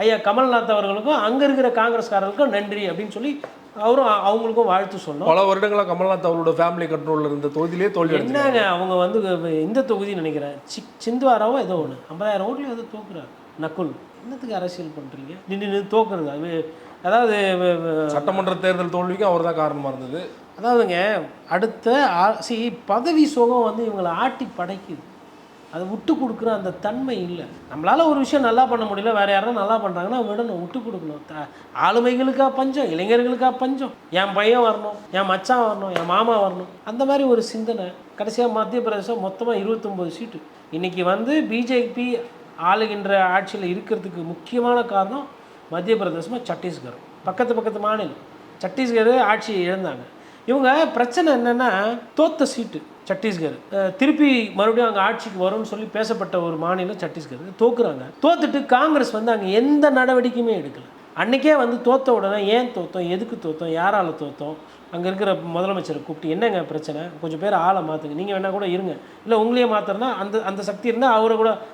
ஐயா கமல்நாத் அவர்களுக்கும் அங்கே இருக்கிற காங்கிரஸ்காரர்களுக்கும் நன்றி அப்படின்னு சொல்லி அவங்களுக்கும் வாழ்த்து சொன்னோம். பல வருடங்களாக கமல்நாத் அவரோட ஃபேமிலி கண்ட்ரோலில் இருந்த தொகுதியிலே தோல்வி என்னங்க அவங்க வந்து இந்த தொகுதி நினைக்கிறேன் சிந்துவாராவோ ஏதோ ஒன்று 50,000 ஓட்டுல ஏதோ தோக்குறாரு. நக்குல் என்னத்துக்கு அரசியல் பண்ணுறீங்க, நின்று தோக்குறது. அதாவது சட்டமன்ற தேர்தல் தோல்விக்கும் அவர் தான் காரணமாக இருந்தது. அதாவதுங்க அடுத்த பதவி சுகம் வந்து இவங்களை ஆட்டி படைக்குது. அதை விட்டு கொடுக்குற அந்த தன்மை இல்லை. நம்மளால் ஒரு விஷயம் நல்லா பண்ண முடியல, வேறு யாரும் நல்லா பண்ணுறாங்கன்னா விடணும், விட்டு கொடுக்கணும். ஆளுமைகளுக்காக பஞ்சம், இளைஞர்களுக்காக பஞ்சம். என் பையன் வரணும், என் மச்சான் வரணும், என் மாமா வரணும், அந்த மாதிரி ஒரு சிந்தனை. கடைசியாக மத்திய பிரதேசம் மொத்தமாக 29 சீட்டு. இன்றைக்கி வந்து பிஜேபி ஆளுகின்ற ஆட்சியில் இருக்கிறதுக்கு முக்கியமான காரணம் மத்திய பிரதேசமாக சத்தீஸ்கர், பக்கத்து மாநிலம். சத்தீஸ்கர் ஆட்சி இழந்தாங்க. இவங்க பிரச்சனை என்னென்னா தோத்த சீட்டு சத்தீஸ்கர், திருப்பி மறுபடியும் அங்கே ஆட்சிக்கு வரும்னு சொல்லி பேசப்பட்ட ஒரு மாநிலம் சத்தீஸ்கர். தோக்குறாங்க. தோத்துட்டு காங்கிரஸ் வந்து அங்கே எந்த நடவடிக்கையுமே எடுக்கலை. அன்றைக்கே வந்து தோற்ற உடனே ஏன் தோற்றோம், எதுக்கு தோற்றோம், யாரால் தோற்றோம், அங்கே இருக்கிற முதலமைச்சரை கூப்பிட்டு என்னங்க பிரச்சனை, கொஞ்சம் பேர் ஆளை மாற்றுங்க, நீங்கள் வேணால் கூட இருங்க, இல்லை உங்களையே மாற்றுறதுனா அந்த சக்தி இருந்தால்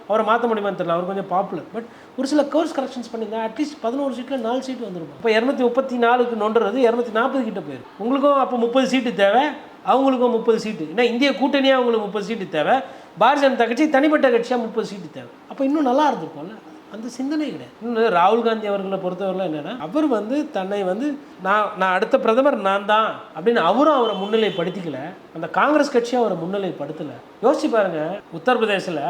அவரை மாற்ற முடியுமான்னு தெரியல, அவர் கொஞ்சம் பாப்புலர். பட் ஒரு சில கோர்ஸ் கரெக்ஷன்ஸ் பண்ணியிருந்தா அட்லீஸ்ட் 11 சீட்டில் 4 சீட்டு வந்துருக்கும். இப்போ 234க்கு நொன்றது 240 கிட்ட போயிடும். உங்களுக்கும் அப்போ 30 சீட்டு தேவை, அவங்களுக்கும் 30 சீட்டு. ஏன்னா இந்திய கூட்டணியாக அவங்களுக்கு 30 சீட்டு தேவை, பாரதிய ஜனதா கட்சி தனிப்பட்ட கட்சியாக 30 சீட்டு தேவை. அப்போ இன்னும் நல்லா இருந்திருக்கும்ல. அந்த சிந்தனை கிடையாது. இன்னும் ராகுல் காந்தி அவர்களை பொறுத்தவரையில் என்னென்னா, அவர் வந்து தன்னை வந்து நான் அடுத்த பிரதமர் நான் தான் அப்படின்னு அவரை முன்னிலைப்படுத்திக்கல, அந்த காங்கிரஸ் கட்சியும் அவரை முன்னிலைப்படுத்தலை. யோசிச்சு பாருங்கள், உத்தரப்பிரதேசில்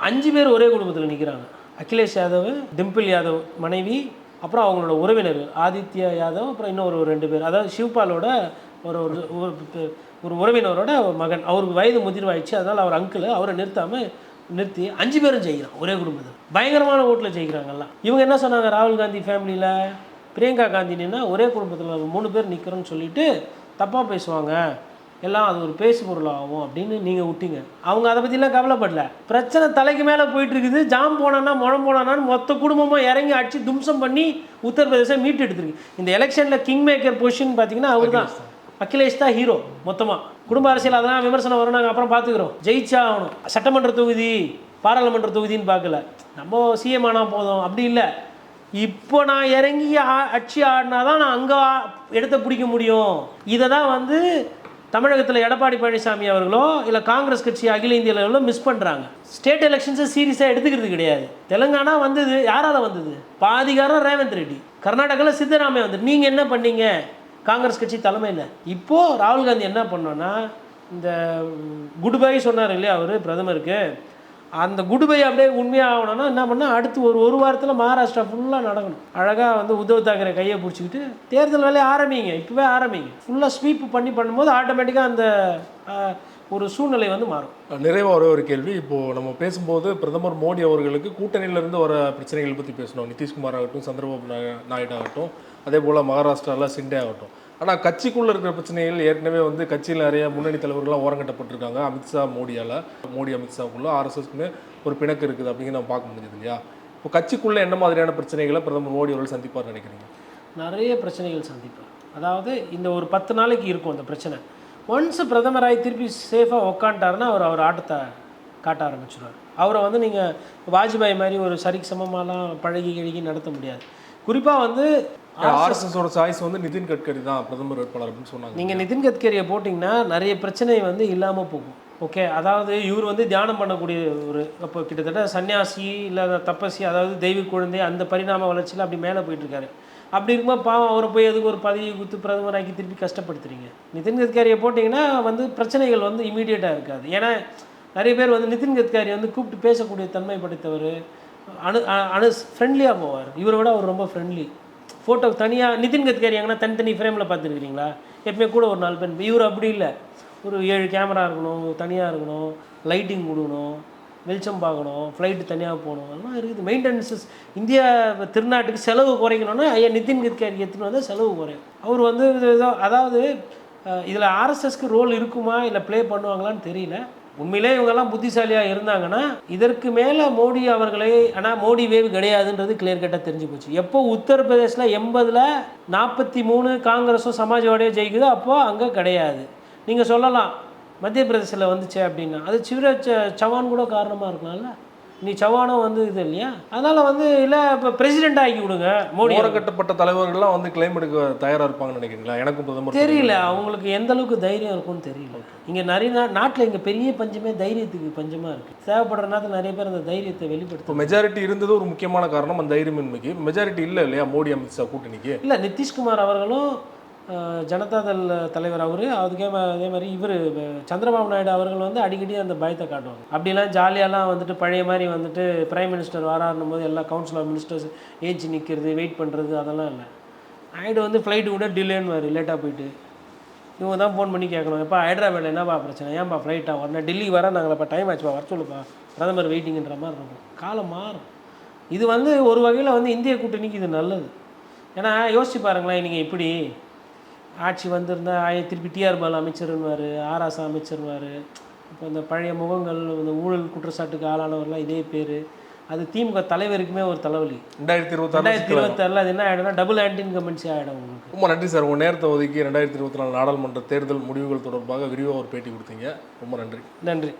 5 பேர் ஒரே குடும்பத்தில் நிற்கிறாங்க. அகிலேஷ் யாதவ், டிம்பிள் யாதவ் மனைவி, அப்புறம் அவங்களோட உறவினர் ஆதித்யா யாதவ், அப்புறம் இன்னொரு 2 பேர், அதாவது சிவ்பாலோட ஒரு உறவினரோட மகன். அவருக்கு வயது முதிர்வாயிடுச்சு, அதனால் அவர் அங்கிள் அவரை நிறுத்தி 5 பேரும் ஜெயிக்கிறான் ஒரே குடும்பத்தில். பயங்கரமான ஓட்டில் ஜெயிக்கிறாங்கல்லாம். இவங்க என்ன சொன்னாங்க, ராகுல் காந்தி ஃபேமிலியில் பிரியங்கா காந்தினா ஒரே குடும்பத்தில் 3 பேர் நிற்கிறோன்னு சொல்லிட்டு தப்பாக பேசுவாங்க, எல்லாம் அது ஒரு பேசு பொருளாகும் அப்படின்னு நீங்கள் விட்டீங்க. அவங்க அதை பற்றிலாம் கவலைப்படல. பிரச்சனை தலைக்கு மேலே போயிட்டுருக்குது. ஜாம் போனான்னா முழம் போனான்னு மொத்த குடும்பமாக இறங்கி அடிச்சு தும்சம் பண்ணி உத்தரப்பிரதேசம் மீட்டு எடுத்துருக்கு. இந்த எலெக்ஷனில் கிங் மேக்கர் பொசிஷன் பார்த்தீங்கன்னா அவர் தான், அகிலேஷ் தான் ஹீரோ. மொத்தமாக குடும்ப அரசியல் அதெல்லாம் விமர்சனம் வரும், நாங்கள் அப்புறம் பார்த்துக்கிறோம். ஜெயிச்சா ஆகணும். சட்டமன்ற தொகுதி பாராளுமன்ற தொகுதின்னு பார்க்கல, நம்ம சிஎம் ஆனால் போதும் அப்படி இல்லை. இப்போ நான் இறங்கி அட்சி ஆடினா தான் நான் அங்கே இடத்த பிடிக்க முடியும். இதை தான் வந்து தமிழகத்தில் எடப்பாடி பழனிசாமி அவர்களோ இல்லை காங்கிரஸ் கட்சி அகில இந்திய அளவில் மிஸ் பண்ணுறாங்க. ஸ்டேட் எலெக்ஷன்ஸை சீரியஸாக எடுத்துக்கிறது கிடையாது. தெலுங்கானா வந்தது, யாரால் வந்தது? பாதிகாரம் ரேவந்த் ரெட்டி. கர்நாடகாவில் சித்தராமையா வந்து நீங்கள் என்ன பண்ணீங்க காங்கிரஸ் கட்சி தலைமையில்? இப்போது ராகுல் காந்தி என்ன பண்ணோன்னா, இந்த குட் பை சொன்னார் இல்லையா அவர் பிரதமருக்கு, அந்த குட் பை அப்படியே உண்மையாக ஆகணும்னா என்ன பண்ணால் அடுத்து ஒரு வாரத்தில் மகாராஷ்டிரா ஃபுல்லாக நடக்கணும். அழகாக வந்து உத்தவ் தாக்கரே கையை பிடிச்சிக்கிட்டு தேர்தல் வேலையை ஆரம்பிங்க, இப்போவே ஆரம்பிங்க. ஃபுல்லாக ஸ்வீப் பண்ணும்போது ஆட்டோமேட்டிக்காக அந்த ஒரு சூழ்நிலை வந்து மாறும். நிறைவாக ஒரே ஒரு கேள்வி. இப்போது நம்ம பேசும்போது பிரதமர் மோடி அவர்களுக்கு கூட்டணியிலேருந்து வர பிரச்சனைகள் பற்றி பேசணும். நிதிஷ்குமார் ஆகட்டும், சந்திரபாபு நாயுடு ஆகட்டும், அதே போல் மகாராஷ்டிராவில் சிண்டே ஆகட்டும். ஆனால் கட்சிக்குள்ளே இருக்கிற பிரச்சனைகள் ஏற்கனவே வந்து கட்சியில் நிறைய முன்னணி தலைவர்கள்லாம் ஓரங்கட்டப்பட்டிருக்காங்க. அமித்ஷா மோடி அமித்ஷாவுக்குள்ளே ஆர்எஸ்எஸ்க்குமே ஒரு பிணக்கு இருக்குது அப்படிங்கிற நம்ம பார்க்க முடியுது இல்லையா? இப்போ கட்சிக்குள்ளே என்ன மாதிரியான பிரச்சனைகளை பிரதமர் மோடி அவர்கள் சந்திப்பார்னு நினைக்கிறீங்க? நிறைய பிரச்சனைகள் சந்திப்பார். அதாவது இந்த ஒரு 10 நாளைக்கு இருக்கும் அந்த பிரச்சனை. ஒன்ஸ் பிரதமராகி திருப்பி சேஃபாக உக்காண்டாருன்னா அவர் ஆட்டத்தை காட்ட ஆரம்பிச்சிடுவார். அவரை வந்து நீங்கள் வாஜ்பாய் மாதிரி ஒரு சரிக்கு சமமாலாம் பழகி நடத்த முடியாது. குறிப்பாக வந்து ஆர்எஸ்எஸோட சாய்ஸ் வந்து நிதின் கட்கரி தான் பிரதமர் வேட்பாளர் அப்படின்னு சொன்னாங்க. நீங்கள் நிதின் கட்கரியை போட்டிங்கன்னா நிறைய பிரச்சனை வந்து இல்லாமல் போகும். ஓகே, அதாவது இவர் வந்து தியானம் பண்ணக்கூடிய ஒரு அப்போ கிட்டத்தட்ட சன்னியாசி இல்லை தப்பசி, அதாவது தெய்வ குழந்தை, அந்த பரிணாம வளர்ச்சியில் அப்படி மேலே போயிட்டுருக்காரு. அப்படி இருக்கும்போது பாவம் அவரை போய் அதுக்கு ஒரு பதவி கொடுத்து பிரதமராக்கி திருப்பி கஷ்டப்படுத்துறீங்க. நிதின் கட்கரியை போட்டிங்கன்னா வந்து பிரச்சனைகள் வந்து இமீடியட்டாக இருக்காது. ஏன்னா நிறைய பேர் வந்து நிதின் கட்கரி வந்து கூப்பிட்டு பேசக்கூடிய தன்மை படைத்தவர், ஃப்ரெண்ட்லியாக போவார். இவரை விட அவர் ரொம்ப ஃப்ரெண்ட்லி. ஃபோட்டோ தனியாக நிதின் கட்கரி எங்கன்னா தனித்தனி ஃப்ரேமில் பார்த்துருக்கிறீங்களா? எப்பவுமே கூட ஒரு 4 பேர். இவர் அப்படி இல்லை. ஒரு 7 கேமரா இருக்கணும், தனியாக இருக்கணும், லைட்டிங் கொடுக்கணும், வெளிச்சம் பார்க்கணும், ஃப்ளைட்டு தனியாக போகணும், அதெல்லாம் இருக்குது. மெயின்டெனன்ஸஸ் இந்தியா திருநாட்டுக்கு செலவு குறைக்கணும்னா ஐயா நிதின் கட்கரி எடுத்துன்னு வந்தால் செலவு குறையும். அவர் வந்து அதாவது இதில் ஆர்எஸ்எஸ்க்கு ரோல் இருக்குமா இல்லை ப்ளே பண்ணுவாங்களான்னு தெரியல. உண்மையிலே இவங்கெல்லாம் புத்திசாலியாக இருந்தாங்கன்னா இதற்கு மேலே மோடி அவர்களே, ஆனால் மோடி வேவ் கிடையாதுன்றது கிளியர் கட்டாக தெரிஞ்சு போச்சு. எப்போ உத்தரப்பிரதேசில் 80ல் 43 காங்கிரஸும் சமாஜ்வாடியோ ஜெயிக்குதோ அப்போது அங்கே கிடையாது. நீங்கள் சொல்லலாம் மத்திய பிரதேசில் வந்துச்சு அப்படின்னா அது சிவராஜ் சவான் கூட காரணமாக இருக்கலாம்ல. நீ சவானும் வந்து இது இல்லையா? அதனால் வந்து இல்லை இப்போ பிரசிடெண்ட் ஆக்கி விடுங்க. மோடி கட்டப்பட்ட தலைவர்கள்லாம் வந்து கிளைம் எடுக்க தயாராக இருப்பாங்கன்னு நினைக்கிறீங்களா? எனக்கும் பிரதமர் தெரியல அவங்களுக்கு எந்த அளவுக்கு தைரியம் இருக்கும்னு தெரியல. இங்கே நிறைய நாட்டில் இங்கே பெரிய பஞ்சமே தைரியத்துக்கு பஞ்சமாக இருக்குது. தேவைப்படுற நேரத்தில் நிறைய பேர் அந்த தைரியத்தை வெளிப்படுத்தும். மெஜாரிட்டி இருந்தது ஒரு முக்கியமான காரணம் அந்த தைரியமின்மைக்கு. மெஜாரிட்டி இல்லை இல்லையா மோடி அமித்ஷா கூட்டணிக்கு? இல்லை, நிதிஷ்குமார் அவர்களும் ஜனதாதள் தலைவர் அவர், அதுக்கே அதே மாதிரி இவர் சந்திரபாபு நாயுடு அவர்கள் வந்து அடிக்கடி அந்த பயத்தை காட்டுவாங்க. அப்படிலாம் ஜாலியாலாம் வந்துட்டு பழைய மாதிரி வந்துட்டு பிரைம் மினிஸ்டர் வராருன்னும் போது எல்லா கவுன்சில் ஆஃப் மினிஸ்டர்ஸ் ஏஞ்சி நிற்கிறது, வெயிட் பண்ணுறது அதெல்லாம் இல்லை. நாயுடு வந்து ஃப்ளைட்டு கூட டிலேன்னு லேட்டாக போயிட்டு இவங்க தான் ஃபோன் பண்ணி கேட்கணும், எப்போ ஹைதராபாத்தில் என்னப்பா பிரச்சனை, ஏன்ப்பா ஃப்ளைட்டாக வரணும், டெல்லி வர நாங்களப்பா டைம் ஆச்சுப்பா வர சொல்லுப்பா, பிரதமர் வெயிட்டிங்கிற மாதிரி இருக்கும். காலம் மாறும். இது வந்து ஒரு வகையில் வந்து இந்திய கூட்டணிக்கு இது நல்லது. ஏன்னா யோசிச்சு பாருங்களேன், நீங்கள் இப்படி ஆட்சி வந்திருந்தால் திருப்பி டிஆர் பாலு அமைச்சர்னுவார், ஆராசா அமைச்சர்வார். இப்போ இந்த பழைய முகங்கள், இந்த ஊழல் குற்றச்சாட்டுக்கு ஆளானவர்லாம் இதே பேர். அது திமுக தலைவருக்குமே ஒரு தலைவலி. 2026 அது என்ன ஆகிடும்னா டபுள் ஆன்டி இன்கம்பன்சி ஆகிடும் உங்களுக்கு. ரொம்ப நன்றி சார், உங்கள் நேரத்தை ஒதுக்கி 2024 நாடாளுமன்ற தேர்தல் முடிவுகள் தொடர்பாக விரிவாக ஒரு பேட்டி கொடுத்தீங்க. ரொம்ப நன்றி. நன்றி.